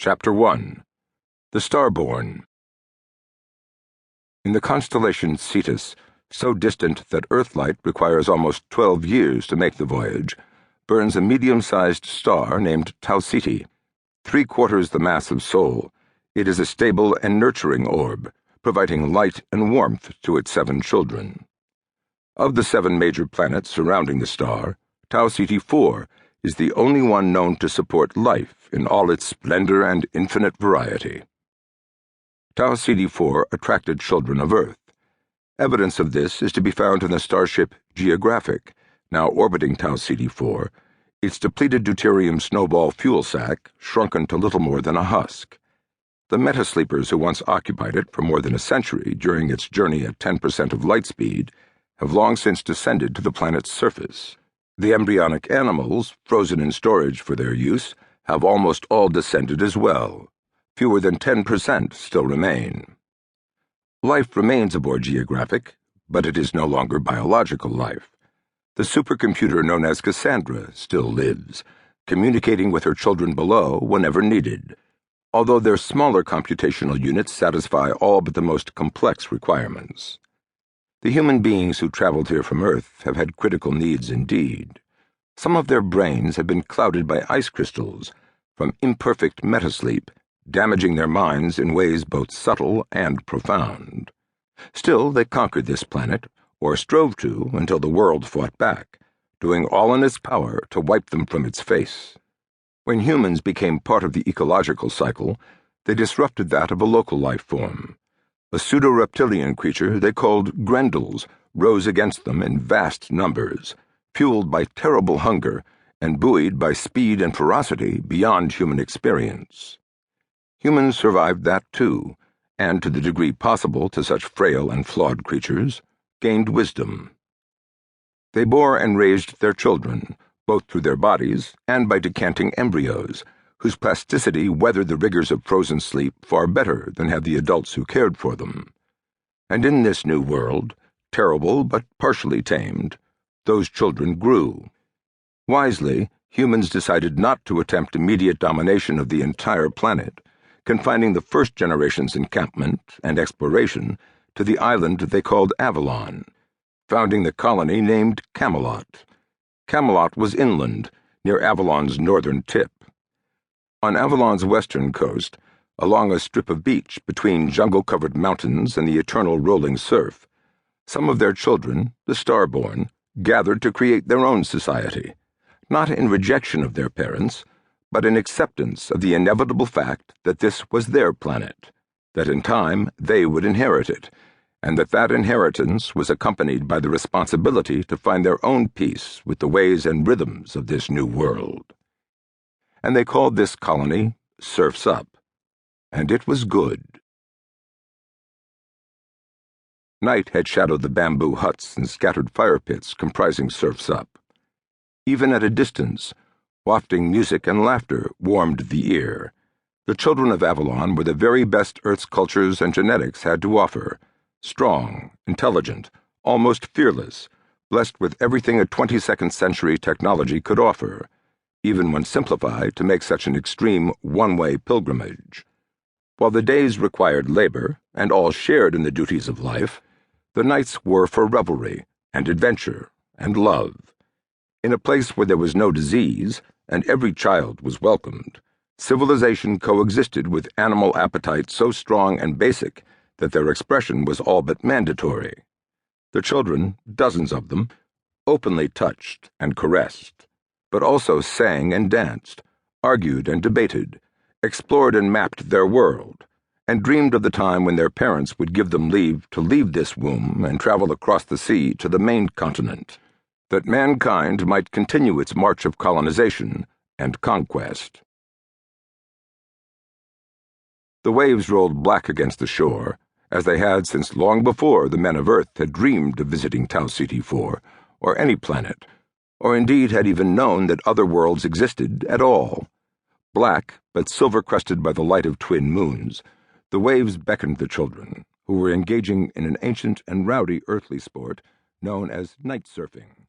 Chapter 1 The Starborn. In the constellation Cetus, so distant that Earthlight requires almost 12 years to make the voyage, burns a medium-sized star named Tau Ceti. 3/4 the mass of Sol, it is a stable and nurturing orb, providing light and warmth to its 7 children. Of the 7 major planets surrounding the star, Tau Ceti 4 is the only one known to support life in all its splendor and infinite variety. Tau Ceti 4 attracted children of Earth. Evidence of this is to be found in the starship Geographic, now orbiting Tau Ceti 4, its depleted deuterium snowball fuel sac shrunken to little more than a husk. The metasleepers who once occupied it for more than a century during its journey at 10% of light speed have long since descended to the planet's surface. The embryonic animals, frozen in storage for their use, have almost all descended as well. Fewer than 10% still remain. Life remains aboard Geographic, but it is no longer biological life. The supercomputer known as Cassandra still lives, communicating with her children below whenever needed, although their smaller computational units satisfy all but the most complex requirements. The human beings who traveled here from Earth have had critical needs indeed. Some of their brains have been clouded by ice crystals from imperfect metasleep, damaging their minds in ways both subtle and profound. Still, they conquered this planet, or strove to until the world fought back, doing all in its power to wipe them from its face. When humans became part of the ecological cycle, they disrupted that of a local life form. A pseudo-reptilian creature they called Grendels rose against them in vast numbers, fueled by terrible hunger and buoyed by speed and ferocity beyond human experience. Humans survived that too, and to the degree possible to such frail and flawed creatures, gained wisdom. They bore and raised their children, both through their bodies and by decanting embryos, whose plasticity weathered the rigors of frozen sleep far better than had the adults who cared for them. And in this new world, terrible but partially tamed, those children grew. Wisely, humans decided not to attempt immediate domination of the entire planet, confining the first generation's encampment and exploration to the island they called Avalon, founding the colony named Camelot. Camelot was inland, near Avalon's northern tip. On Avalon's western coast, along a strip of beach between jungle-covered mountains and the eternal rolling surf, some of their children, the Starborn, gathered to create their own society, not in rejection of their parents, but in acceptance of the inevitable fact that this was their planet, that in time they would inherit it, and that inheritance was accompanied by the responsibility to find their own peace with the ways and rhythms of this new world. And they called this colony Surf's Up, and it was good. Night had shadowed the bamboo huts and scattered fire pits comprising Surf's Up. Even at a distance, wafting music and laughter warmed the ear. The children of Avalon were the very best Earth's cultures and genetics had to offer, strong, intelligent, almost fearless, blessed with everything a 22nd century technology could offer, even when simplified to make such an extreme one-way pilgrimage. While the days required labor, and all shared in the duties of life, the nights were for revelry and adventure and love. In a place where there was no disease, and every child was welcomed, civilization coexisted with animal appetite so strong and basic that their expression was all but mandatory. The children, dozens of them, openly touched and caressed, but also sang and danced, argued and debated, explored and mapped their world, and dreamed of the time when their parents would give them leave to leave this womb and travel across the sea to the main continent, that mankind might continue its march of colonization and conquest. The waves rolled black against the shore, as they had since long before the men of Earth had dreamed of visiting Tau Ceti 4, or any planet, or indeed had even known that other worlds existed at all. Black, but silver-crested by the light of twin moons, the waves beckoned the children, who were engaging in an ancient and rowdy earthly sport known as night surfing.